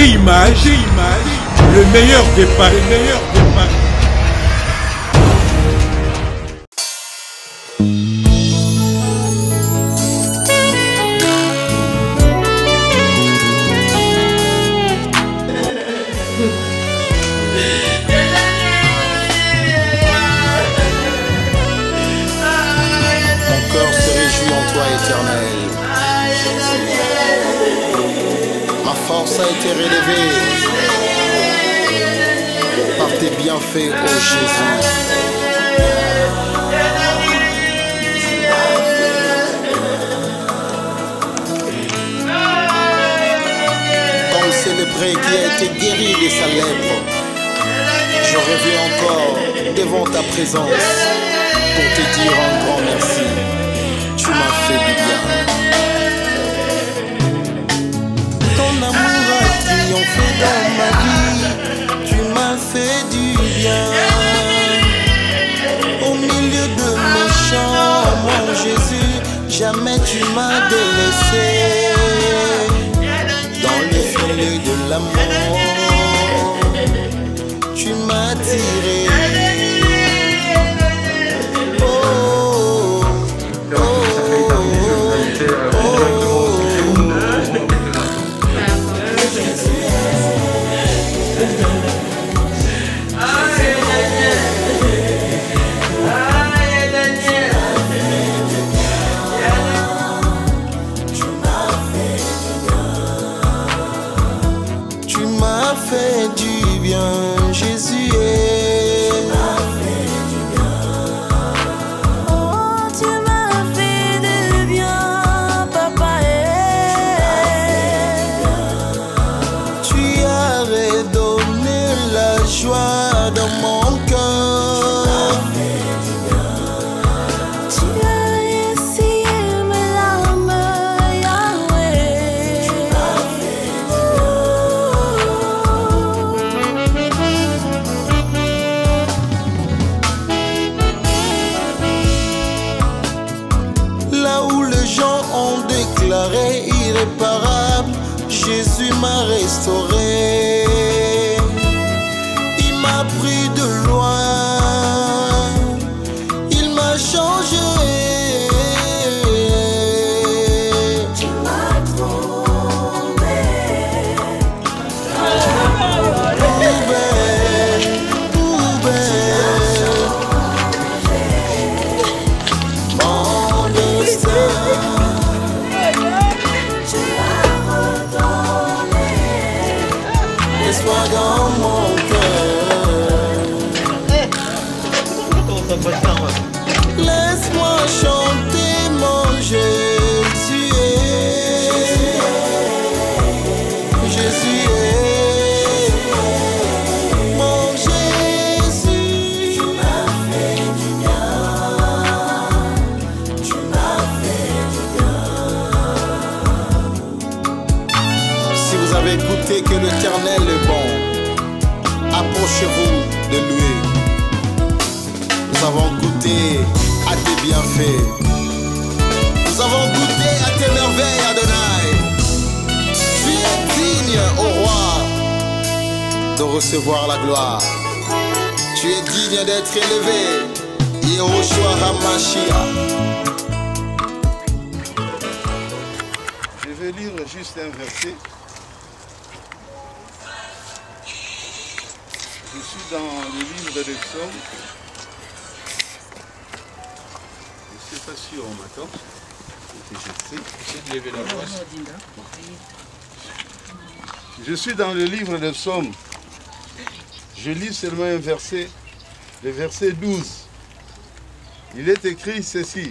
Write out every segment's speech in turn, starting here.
Image, le meilleur des paris. Ma force a été relevée par tes bienfaits, ô Jésus. Comme c'est le prêtre qui a été guéri de sa lèpre, je reviens encore devant ta présence pour te dire un grand merci. Tu m'as fait du bien. Ton amour a triomphé dans ma vie. Tu m'as fait du bien. Au milieu de mes chants, mon Jésus, jamais tu m'as délaissé. Dans le filet de l'amour, tu m'as tiré. Fait du bien, Jésus Oh, tu m'as fait du bien, papa Tu as redonné la joie dans mon cœur. Tu as essuyé mes larmes, Yahweh. Là où les gens ont déclaré irréparable, Jésus m'a restauré. Il m'a pris de loin, il m'a changé. Tu m'as trouvé. Mon destin. Laisse-moi dans mon cœur. Laisse-moi chanter mon Jésus. Jésus est mon Jésus. Tu m'as fait du bien. Tu m'as fait du bien. Si vous avez goûté que l'Éternel est bon, approchez-vous de lui. Nous avons goûté à tes bienfaits. Nous avons goûté à tes merveilles, Adonai. Tu es digne, ô roi, de recevoir la gloire. Tu es digne d'être élevé, Yehoshua HaMashiach. Je vais lire juste un verset. Je suis dans le livre des psaumes. Je ne sais pas si on m'attend. Je suis dans le livre des psaumes. Je lis seulement un verset, le verset 12. Il est écrit ceci.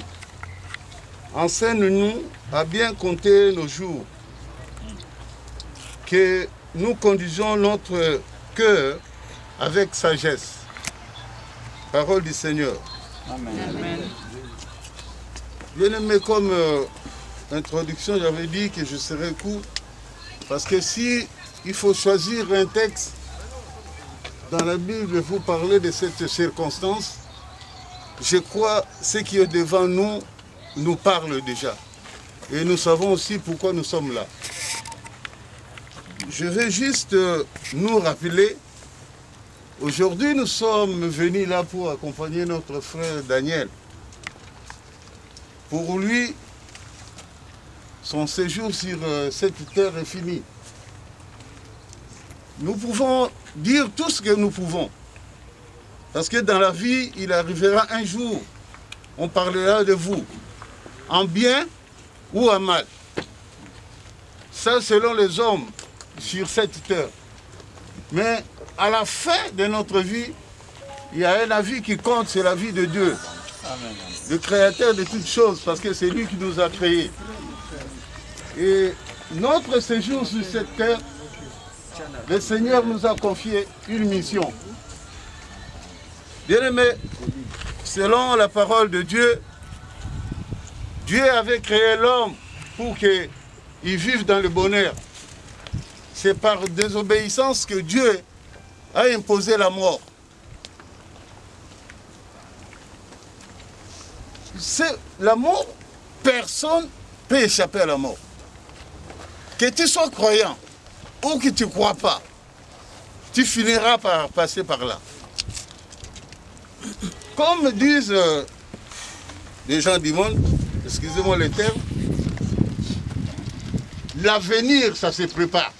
Enseigne-nous à bien compter nos jours, que nous conduisons notre cœur avec sagesse. Parole du Seigneur. Amen. Bien aimé, comme introduction, j'avais dit que je serais court, parce que si il faut choisir un texte dans la Bible, vous parler de cette circonstance, je crois que ce qui est devant nous nous parle déjà. Et nous savons aussi pourquoi nous sommes là. je vais juste nous rappeler, aujourd'hui nous sommes venus là pour accompagner notre frère Daniel. Pour lui, son séjour sur cette terre est fini. Nous pouvons dire tout ce que nous pouvons. Parce que dans la vie, il arrivera un jour, on parlera de vous, en bien ou en mal. Ça, selon les hommes sur cette terre. Mais à la fin de notre vie, il y a un avis qui compte, c'est la vie de Dieu. Amen. Le créateur de toutes choses, parce que c'est lui qui nous a créés. Et notre séjour sur cette terre, le Seigneur nous a confié une mission. Bien-aimés, selon la parole de Dieu, Dieu avait créé l'homme pour qu'il vive dans le bonheur. C'est par désobéissance que Dieu a imposé la mort. C'est la mort, personne ne peut échapper à la mort. Que tu sois croyant ou que tu ne crois pas, tu finiras par passer par là. Comme disent les gens du monde, excusez-moi le terme, l'avenir, ça se prépare.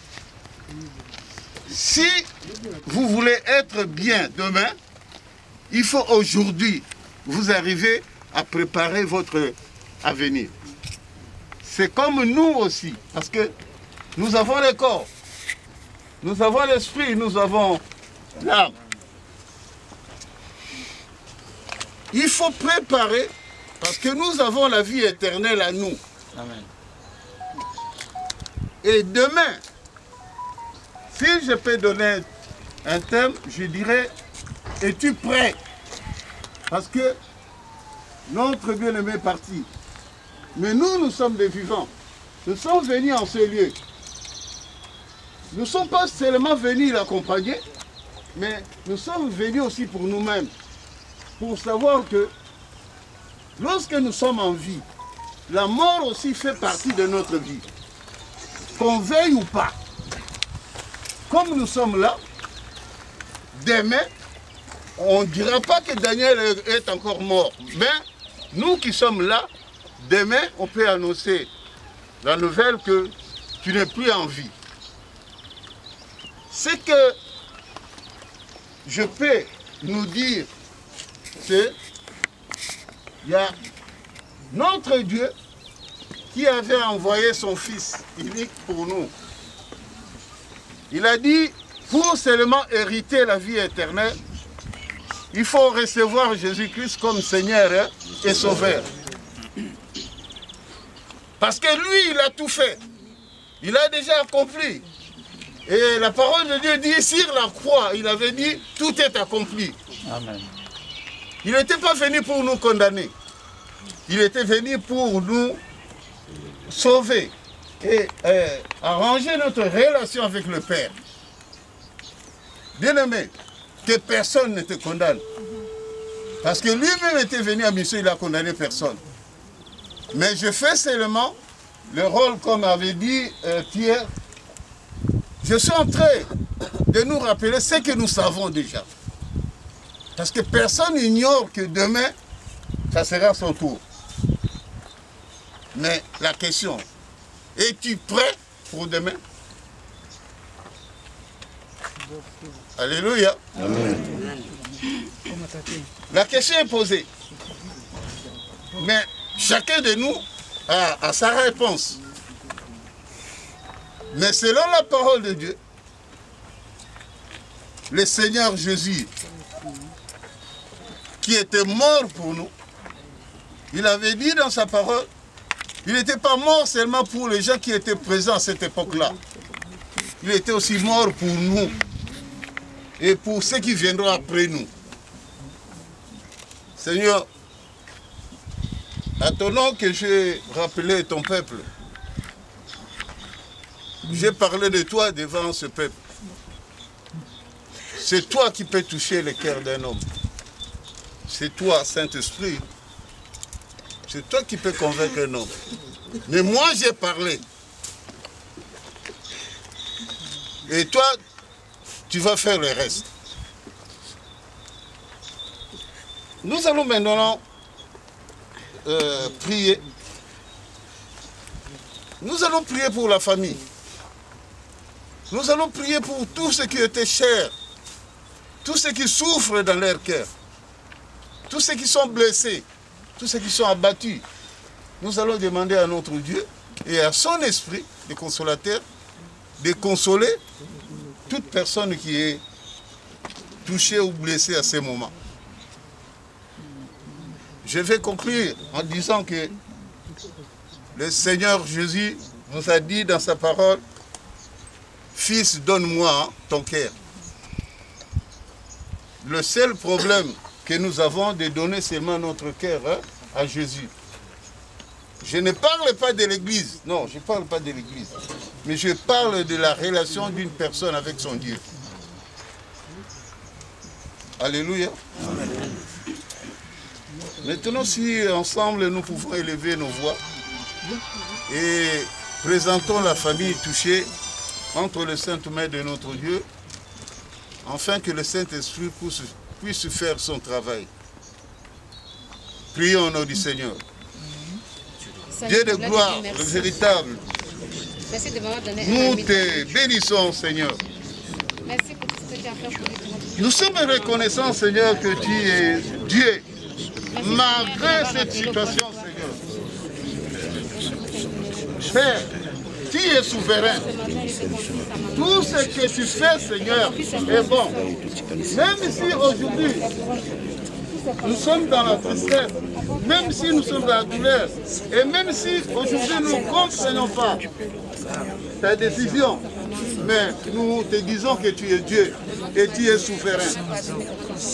Si vous voulez être bien demain, il faut aujourd'hui vous arriver à préparer votre avenir. C'est comme nous aussi, parce que nous avons le corps, nous avons l'esprit, nous avons l'âme. Il faut préparer, parce que nous avons la vie éternelle à nous. Amen. Et demain, si je peux donner un thème, je dirais, es-tu prêt? Parce que notre bien-aimé est parti. Mais nous, nous sommes des vivants. Nous sommes venus en ce lieu. Nous ne sommes pas seulement venus l'accompagner, mais nous sommes venus aussi pour nous-mêmes. Pour savoir que lorsque nous sommes en vie, la mort aussi fait partie de notre vie. Qu'on veuille ou pas. Comme nous sommes là, demain, on ne dira pas que Daniel est encore mort. Mais nous qui sommes là, demain, on peut annoncer la nouvelle que tu n'es plus en vie. Ce que je peux nous dire, c'est qu'il y a notre Dieu qui avait envoyé son Fils unique pour nous. Il a dit, pour seulement hériter la vie éternelle, il faut recevoir Jésus-Christ comme Seigneur et Sauveur. Parce que lui, il a tout fait. Il a déjà accompli. Et la parole de Dieu dit, sur la croix, il avait dit, tout est accompli. Amen. Il n'était pas venu pour nous condamner. Il était venu pour nous sauver et arranger notre relation avec le Père. Bien-aimé, que personne ne te condamne. Parce que lui-même était venu à mission, il n'a condamné personne. Mais je fais seulement le rôle, comme avait dit Pierre. Je suis en train de nous rappeler ce que nous savons déjà. Parce que personne n'ignore que demain, ça sera son tour. Mais la question, es-tu prêt pour demain? Alléluia. Amen. La question est posée. Mais chacun de nous a sa réponse. Mais selon la parole de Dieu, le Seigneur Jésus, qui était mort pour nous, il avait dit dans sa parole, il n'était pas mort seulement pour les gens qui étaient présents à cette époque-là. Il était aussi mort pour nous et pour ceux qui viendront après nous. Seigneur, à ton nom que j'ai rappelé ton peuple, j'ai parlé de toi devant ce peuple. C'est toi qui peux toucher le cœur d'un homme. C'est toi, Saint-Esprit. C'est toi qui peux convaincre un homme. Mais moi, j'ai parlé. Et toi, tu vas faire le reste. Nous allons maintenant prier. Nous allons prier pour la famille. Nous allons prier pour tous ceux qui étaient chers, tous ceux qui souffrent dans leur cœur, tous ceux qui sont blessés, tous ceux qui sont abattus. Nous allons demander à notre Dieu et à son esprit, le consolateur, de consoler toute personne qui est touchée ou blessée à ce moment. Je vais conclure en disant que le Seigneur Jésus nous a dit dans sa parole, « Fils, donne-moi ton cœur ». Le seul problème que nous avons de donner seulement notre cœur à Jésus. Je ne parle pas de l'Église, non, je ne parle pas de l'Église, mais je parle de la relation d'une personne avec son Dieu. Alléluia. Amen. Maintenant, si ensemble nous pouvons élever nos voix et présentons la famille touchée entre les saintes mains de notre Dieu, afin que le Saint-Esprit puisse faire son travail. Prions au nom du Seigneur. Dieu de gloire, le véritable, nous te bénissons, Seigneur. Merci pour tout ce que tu as fait pour nous. Nous sommes reconnaissants, Seigneur, que tu es Dieu, malgré cette situation, Seigneur. Père, tu es souverain. Tout ce que tu fais, Seigneur, est bon. Même si aujourd'hui, nous sommes dans la tristesse, même si nous sommes dans la douleur, et même si aujourd'hui nous ne comprenons pas ta décision, mais nous te disons que tu es Dieu et tu es souverain.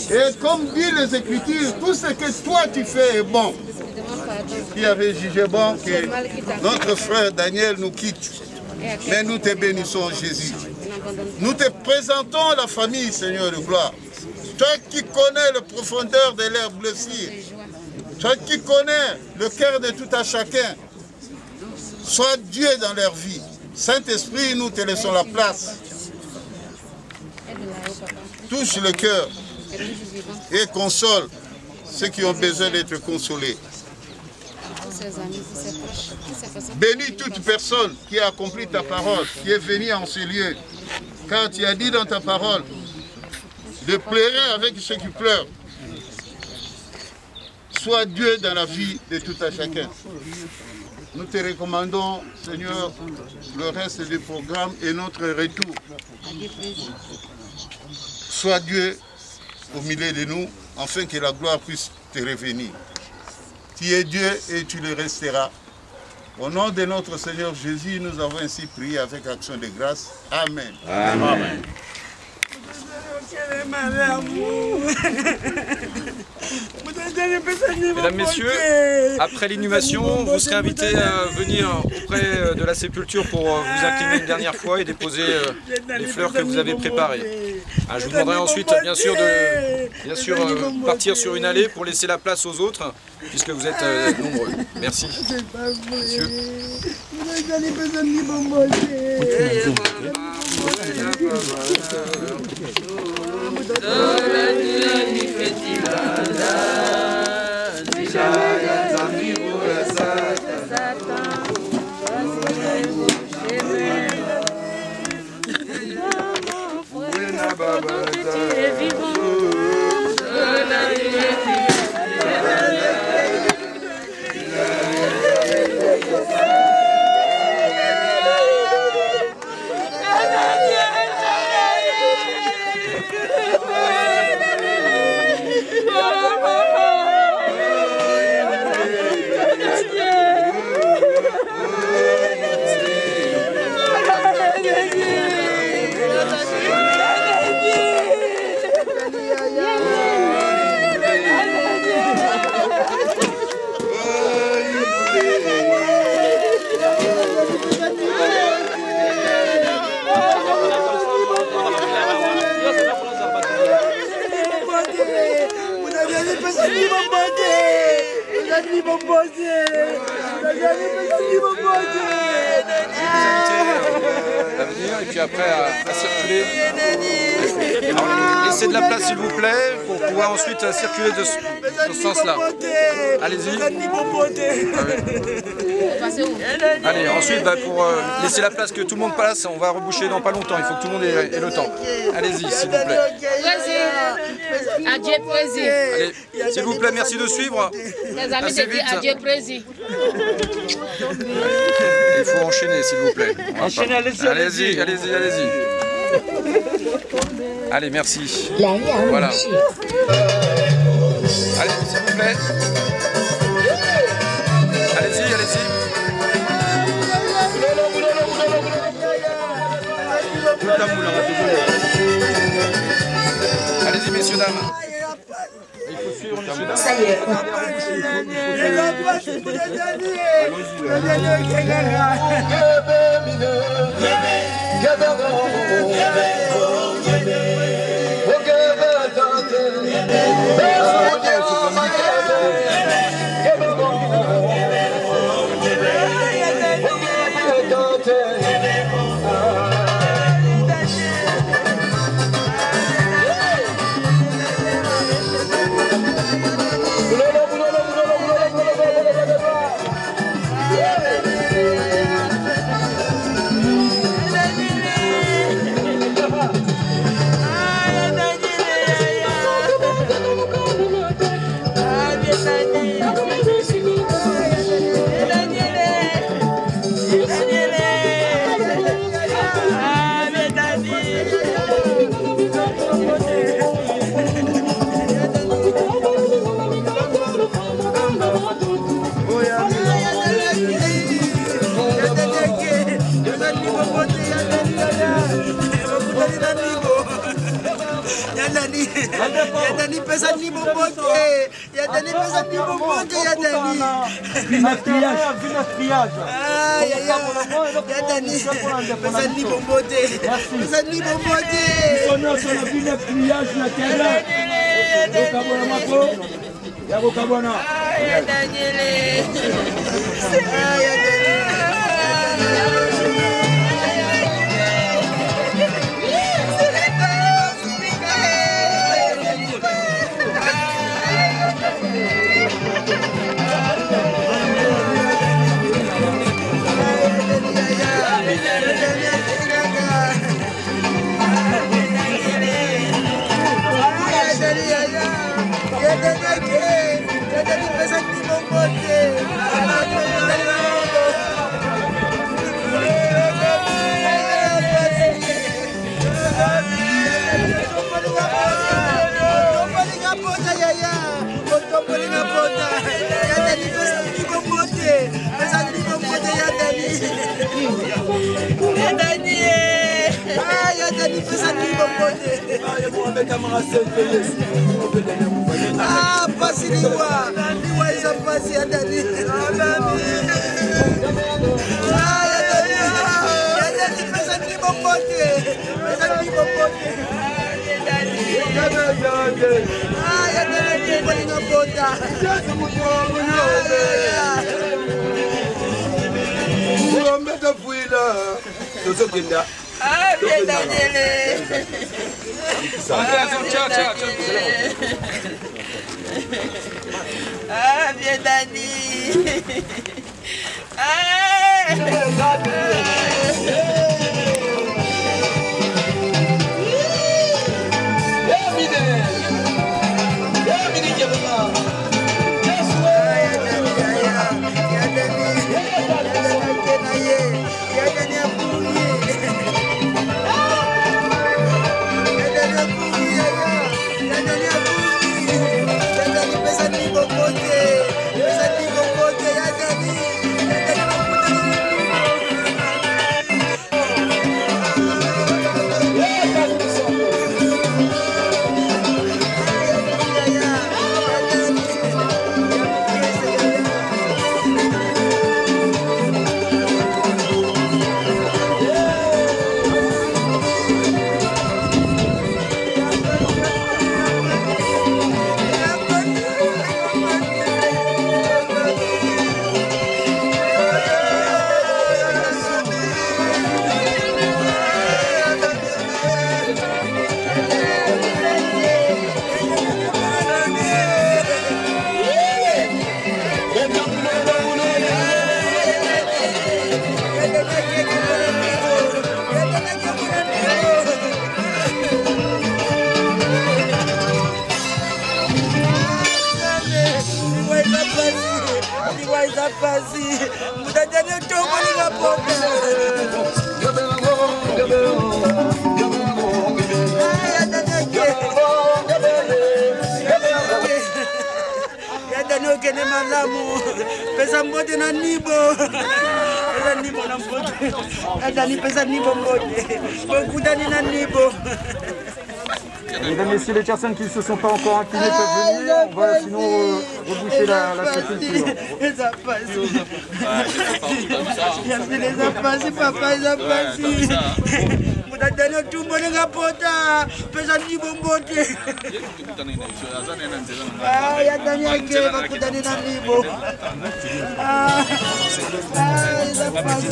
Et comme dit les Écritures, tout ce que toi tu fais est bon. Qui avait jugé bon que notre frère Daniel nous quitte, mais nous te bénissons, Jésus. Nous te présentons la famille, Seigneur de gloire. Toi qui connais la profondeur de leurs blessures, toi qui connais le cœur de tout à chacun, sois Dieu dans leur vie. Saint-Esprit, nous te laissons la place. Touche le cœur et console ceux qui ont besoin d'être consolés. Bénis toute personne qui a accompli ta parole, qui est venue en ce lieu. Car tu as dit dans ta parole de pleurer avec ceux qui pleurent. Sois Dieu dans la vie de tout à chacun. Nous te recommandons, Seigneur, le reste du programme et notre retour. Sois Dieu au milieu de nous, afin que la gloire puisse te revenir. Tu es Dieu et tu le resteras. Au nom de notre Seigneur Jésus, nous avons ainsi prié avec action de grâce. Amen. Amen. Mesdames, Messieurs, après l'inhumation, vous serez invités à venir auprès de la sépulture pour vous incliner une dernière fois et déposer les fleurs que vous avez préparées. Je vous demanderai ensuite, bien sûr, de partir sur une allée pour laisser la place aux autres, puisque vous êtes nombreux. Merci. Monsieur. et puis après à circuler. Alors, laissez de la place s'il vous plaît pour pouvoir ensuite circuler de ce sens-là. Allez-y. Allez, ensuite pour laisser la place que tout le monde passe, on va reboucher dans pas longtemps, il faut que tout le monde ait le temps. Allez-y s'il vous plaît. Adieu Prési. Allez, s'il vous plaît, merci de suivre. Les amis Assez te disent vite. adieu Prési. Il faut enchaîner s'il vous plaît. Enchaînez, Allez-y. Allez, merci. Voilà. Allez, s'il vous plaît. Allez-y. Allez-y, messieurs, dames. Il faut suivre, messieurs, dames. Ça y est. Ah, pasiliwa, liwa isa pasi adani. Ah, yadani pesa ni bombote, pesa ni bombote. Ah, yadani pesa ni bombote. Mbeta fuila. Tozokinda. Ah, bien Daniele. Ah, bien Dani. pasi. Mutadani otombo ni kapote. Yadani okene malamu. Pesa mbote na nibo. Pesa nibo na mbote. Yadani pesa nibo mbote. Kudani na nibo. Mesdames, messieurs, les personnes qui ne se sont pas encore inclinées peuvent venir. On va sinon reboucher la sépulture. Ils ont passé. Ils ont passé, papa, ils ont passé. Vous avez donné tout le monde à pota. Personne n'y va monter. Ah, il y a donné un qui va vous donner un niveau. Ah, ils ont passé.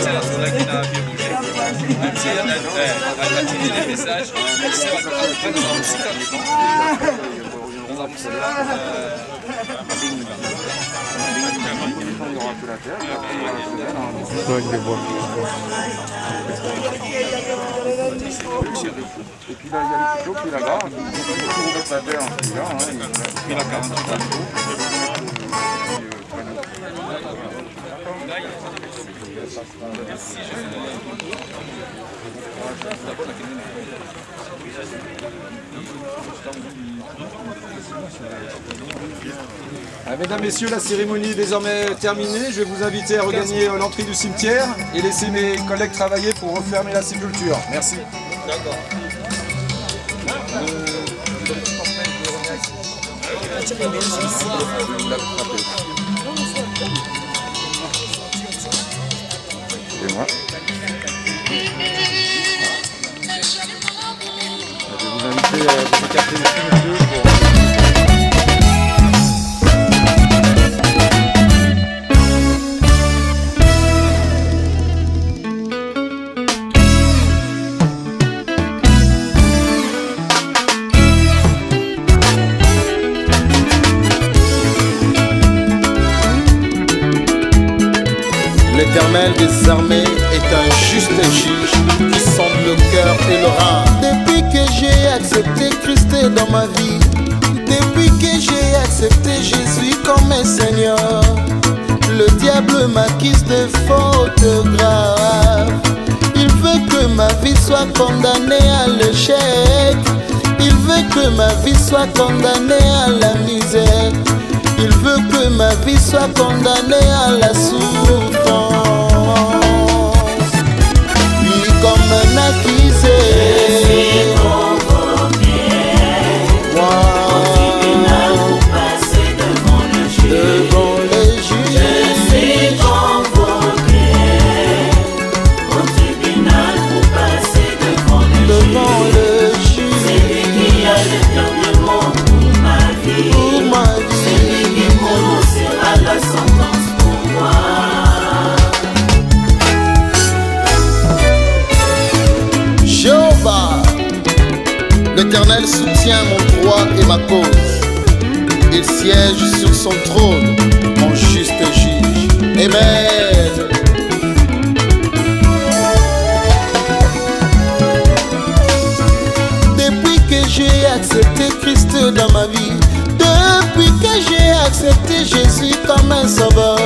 Et puis là, il y a le couteau qui est là-bas. Il faut remettre la terre en celui-là. Il a 48 ans. Mesdames, messieurs, la cérémonie est désormais terminée. Je vais vous inviter à regagner l'entrée du cimetière et laisser mes collègues travailler pour refermer la sépulture. Merci. D'accord. Et moi. Je vais vous inviter à vous écarter les films pour... L'Éternel des armées est un juste juge qui sonde le cœur et le rein. Depuis que j'ai accepté Christ dans ma vie, depuis que j'ai accepté Jésus comme un Seigneur, le diable m'accuse de fautes graves. Il veut que ma vie soit condamnée à l'échec. Il veut que ma vie soit condamnée à la misère. Il veut que ma vie soit condamnée à la souffrance. Lui comme un accusé, devant les juges. Je suis convoqué au tribunal pour passer devant le juge. C'est lui qui a le dernier mot pour ma vie. C'est lui qui prononcera la sentence pour moi. Jéhovah, l'Éternel soutient mon droit et ma cause. Il siège sur son trône, mon juste juge. Amen. Depuis que j'ai accepté Christ dans ma vie, depuis que j'ai accepté Jésus comme un sauveur,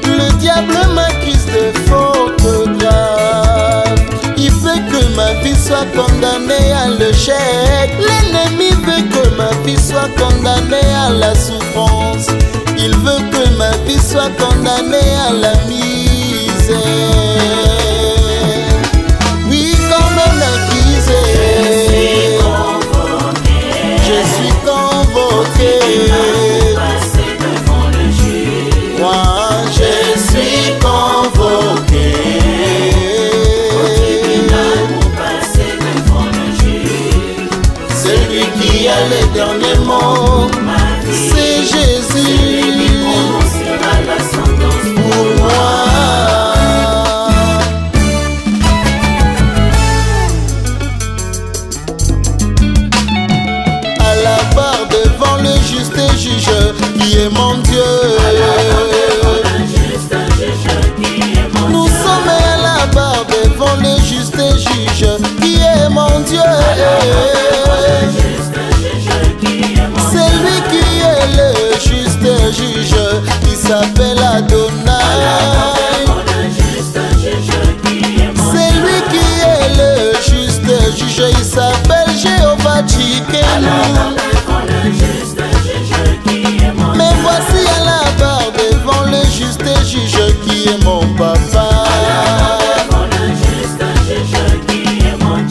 le diable m'accuse de fautes graves. Il veut que ma vie soit condamnée à l'échec. L'ennemi veut que ma vie soit condamnée à la souffrance. Il veut que ma vie soit condamnée à la misère. Oui, comme un accusé, je suis convoqué. Moi, je suis convoqué. Celui qui a le dernier mot, c'est Jésus. Pour moi. À la barre devant le juste juge qui est mon Dieu. Nous sommes à la barre devant le juste juge qui est mon Dieu. C'est lui qui est le juste juge. s'appelle Adonai. C'est lui qui est le juste juge, il s'appelle Jéhovah Tsidkenu. Mais voici à la barre devant le juste juge qui est mon papa.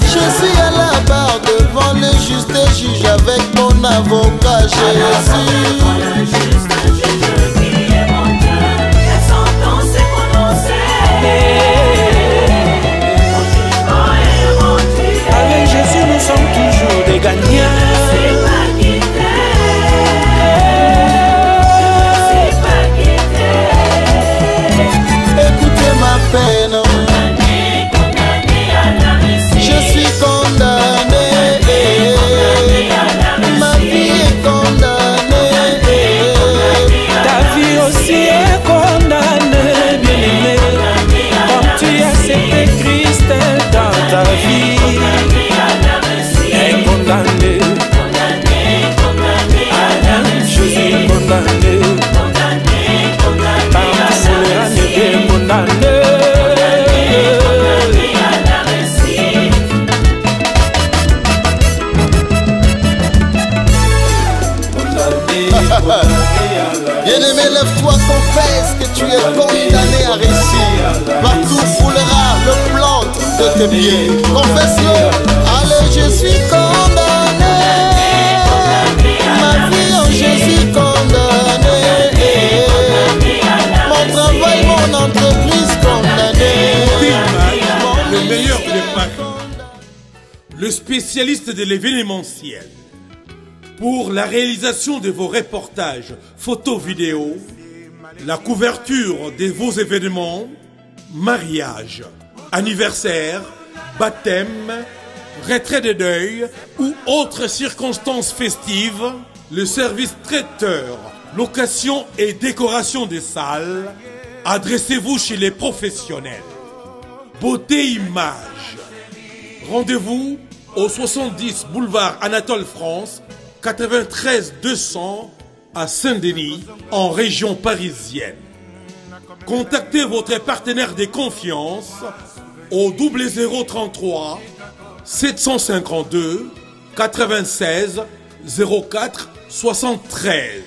Je suis à la barre devant le juste juge avec mon avocat Jésus. Avec Jésus nous sommes toujours des gagnants. Écoutez ma peine, je suis condamné, ma vie est condamnée, Ta vie aussi est condamnée, bien-aimé. Comme tu as accepté Christ dans ta vie, est condamné. Jésus est condamné. Par la souveraine est condamné. Bien-aimé, lève-toi, confesse que tu es condamné à réussir. Partout foulera le plan de tes pieds. Confesse-le. Allez, je suis condamné. Ma vie en Jésus condamnée. Mon travail, mon entreprise condamnée. Le meilleur des Paris, le spécialiste de l'événementiel. Pour la réalisation de vos reportages, photos, vidéos, la couverture de vos événements, mariage, anniversaire, baptême, retrait de deuil ou autres circonstances festives, le service traiteur, location et décoration des salles, adressez-vous chez les professionnels. Beauté Image. Rendez-vous au 70 boulevard Anatole France, 93 200 à Saint-Denis, en région parisienne. Contactez votre partenaire de confiance au 0033 752 96 04 73.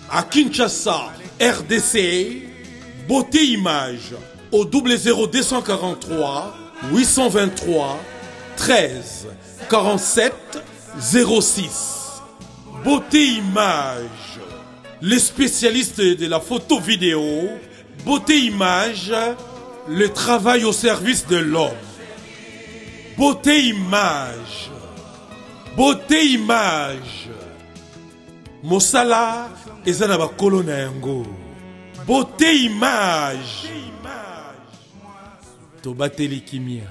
À Kinshasa, RDC, Beauté Image au 00243 823 13 47 06. Beauté Image, les spécialistes de la photo vidéo. Beauté Image, le travail au service de l'homme. Beauté Image, Beauté Image, Mosala ezana kolona yango. Beauté Image, Tobateli Kimia.